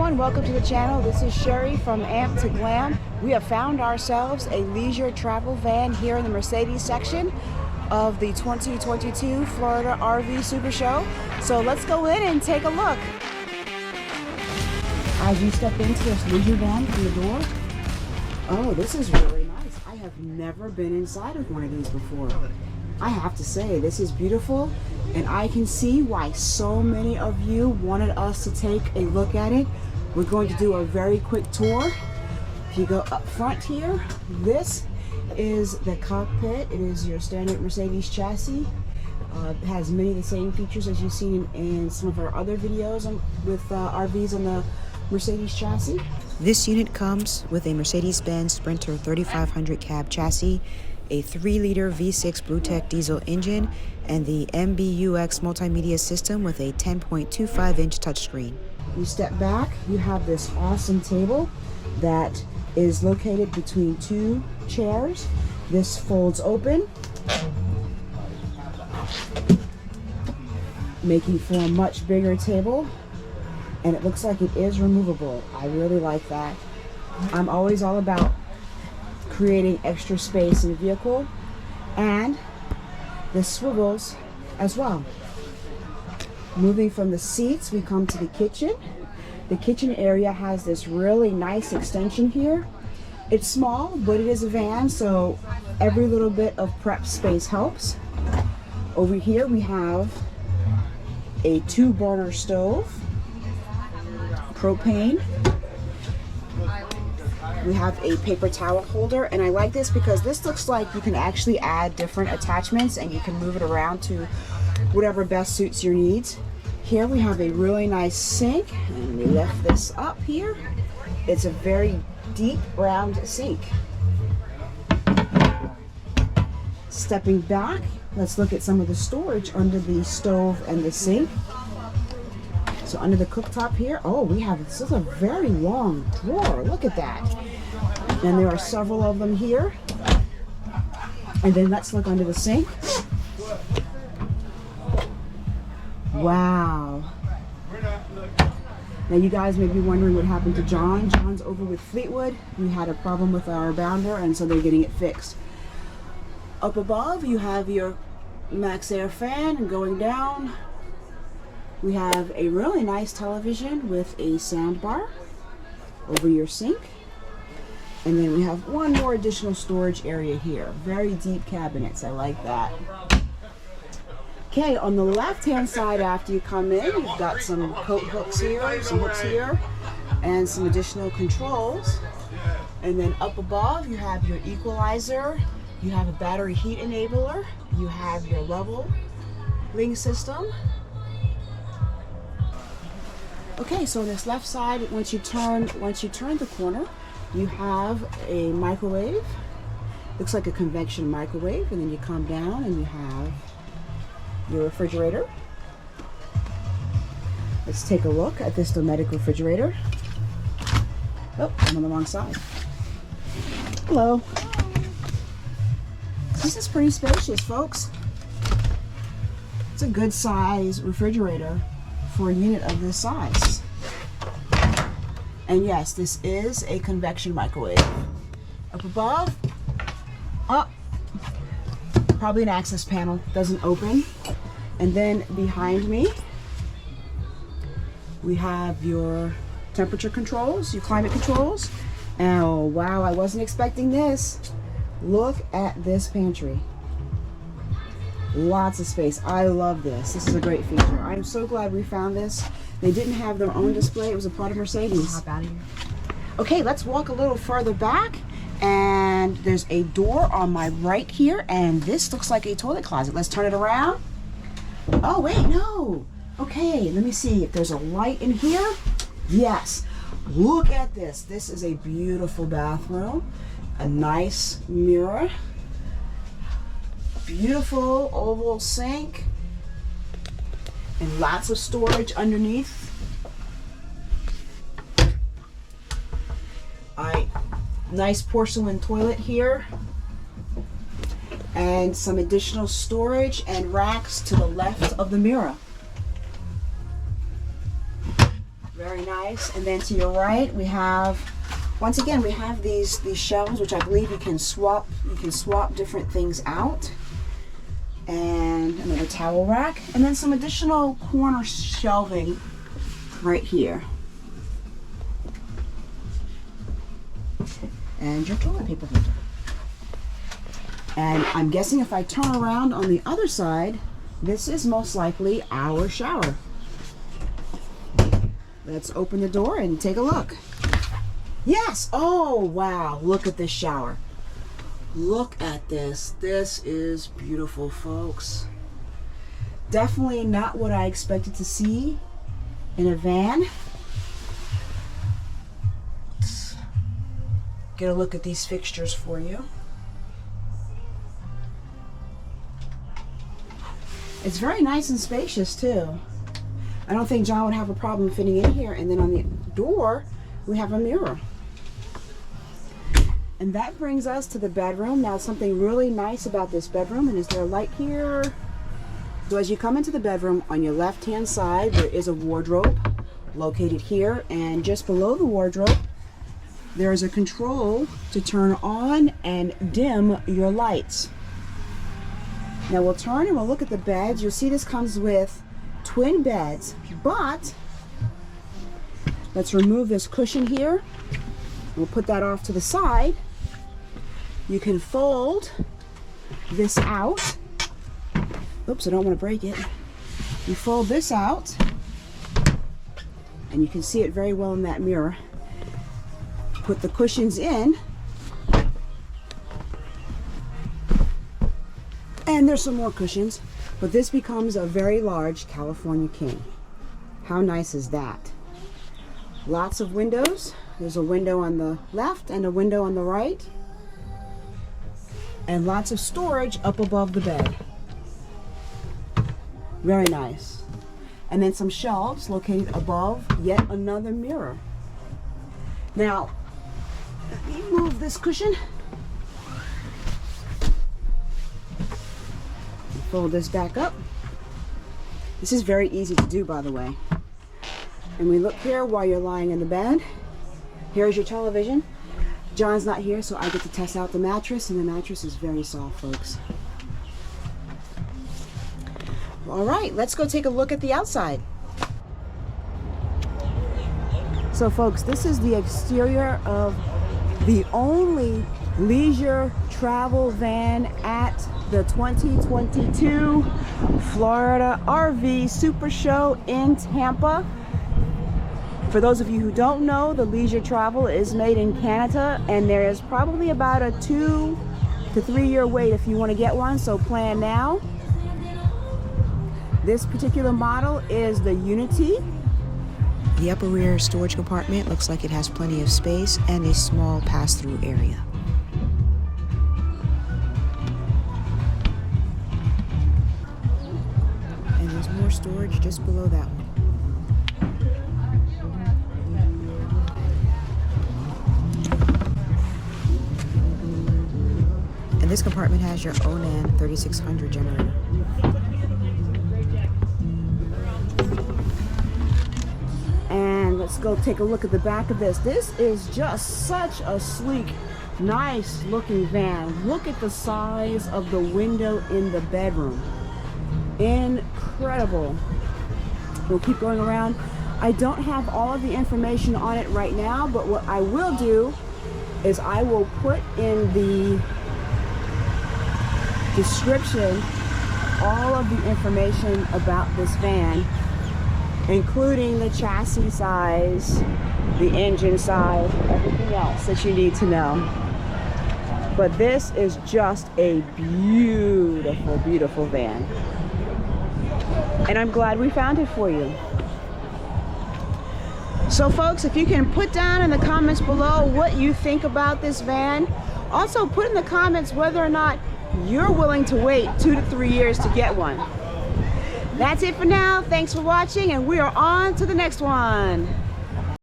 everyone, welcome to the channel. This is Sherry from Amp to Glam. We have found ourselves a leisure travel van here in the Mercedes section of the 2022 Florida RV SuperShow. So let's go in and take a look. As you step into this leisure van from the door, oh, this is really nice. I have never been inside of one of these before. I have to say, this is beautiful, and I can see why so many of you wanted us to take a look at it. We're going to do a very quick tour. If you go up front here, this is the cockpit. It is your standard Mercedes chassis. It has many of the same features as you've seen in some of our other videos with RVs on the Mercedes chassis. This unit comes with a Mercedes-Benz Sprinter 3500 cab chassis, a 3-liter V6 BlueTEC diesel engine, and the MBUX multimedia system with a 10.25-inch touchscreen. You step back, you have this awesome table that is located between two chairs. This folds open, making for a much bigger table, and it looks like it is removable. I really like that. I'm always all about creating extra space in the vehicle, and the swivels as well. Moving from the seats, we come to the kitchen. The kitchen area has this really nice extension here. It's small, but it is a van, so every little bit of prep space helps. Over here we have a 2-burner stove, propane. We have a paper towel holder, and I like this because this looks like you can actually add different attachments and you can move it around to whatever best suits your needs. Here we have a really nice sink, and we lift this up here. It's a very deep round sink. Stepping back, let's look at some of the storage under the stove and the sink. So under the cooktop here, oh, we have, this is a very long drawer. Look at that. And there are several of them here. And then let's look under the sink. Wow. Now you guys may be wondering what happened to John. John's over with Fleetwood. We had a problem with our bounder, and so they're getting it fixed. Up above, you have your Max Air fan, and going down, we have a really nice television with a sound bar over your sink. And then we have one more additional storage area here. Very deep cabinets, I like that. Okay, on the left-hand side after you come in, you've got some coat hooks here, some hooks here, and some additional controls. And then up above, you have your equalizer, you have a battery heat enabler, you have your leveling system. Okay, so on this left side, once you turn the corner, you have a microwave. Looks like a convection microwave, and then you come down and you have your refrigerator. Let's take a look at this Dometic refrigerator. Oh, I'm on the wrong side. Hello. This is pretty spacious, folks. It's a good size refrigerator for a unit of this size. And yes, this is a convection microwave. Up above, up, probably an access panel, doesn't open. And then behind me, we have your temperature controls, your climate controls. And oh wow, I wasn't expecting this. Look at this pantry. Lots of space. I love this. This is a great feature. I'm so glad we found this. They didn't have their own display. It was a part of Mercedes. Hop out of here. Okay, let's walk a little further back. And there's a door on my right here. And this looks like a toilet closet. Let's turn it around. Oh, wait, no. Okay, let me see if there's a light in here. Yes. Look at this. This is a beautiful bathroom. A nice mirror. Beautiful oval sink, and lots of storage underneath. Nice porcelain toilet here, and some additional storage and racks to the left of the mirror. Very nice. And then to your right, we have, once again, we have these shelves, which I believe you can swap different things out. And another towel rack, and then some additional corner shelving right here. And your toilet paper holder. And I'm guessing if I turn around on the other side, this is most likely our shower. Let's open the door and take a look. Yes! Oh, wow. Look at this shower. Look at this. This is beautiful, folks. Definitely not what I expected to see in a van. Let's get a look at these fixtures for you. It's very nice and spacious too. I don't think John would have a problem fitting in here. And then on the door, we have a mirror. And that brings us to the bedroom. Now, something really nice about this bedroom, and is there a light here? So as you come into the bedroom, on your left-hand side, there is a wardrobe located here. And just below the wardrobe, there is a control to turn on and dim your lights. Now we'll turn and we'll look at the beds. You'll see this comes with twin beds, but let's remove this cushion here. We'll put that off to the side. You can fold this out. Oops, I don't want to break it. You fold this out, and you can see it very well in that mirror. Put the cushions in, and there's some more cushions, but this becomes a very large California king. How nice is that? Lots of windows. There's a window on the left and a window on the right, and lots of storage up above the bed. Very nice. And then some shelves located above yet another mirror. Now, let me move this cushion. Fold this back up. This is very easy to do, by the way. And we look here while you're lying in the bed. Here's your television. John's not here, so I get to test out the mattress, and the mattress is very soft, folks. All right, let's go take a look at the outside. So, folks, this is the exterior of the only leisure travel van at the 2022 Florida RV SuperShow in Tampa. For those of you who don't know, the leisure travel is made in Canada, and there is probably about a 2 to 3 year wait if you want to get one, so plan now. This particular model is the Unity. The upper rear storage compartment looks like it has plenty of space and a small pass-through area. And there's more storage just below that one. And this compartment has your Onan 3600 generator. And let's go take a look at the back of this. This is just such a sleek, nice looking van. Look at the size of the window in the bedroom. Incredible. We'll keep going around. I don't have all of the information on it right now, but what I will do is I will put in the description all of the information about this van, including the chassis size, the engine size, everything else that you need to know. But this is just a beautiful, beautiful van. And I'm glad we found it for you. So folks, if you can put down in the comments below what you think about this van. Also put in the comments whether or not you're willing to wait 2 to 3 years to get one. That's it for now. Thanks for watching, and we are on to the next one.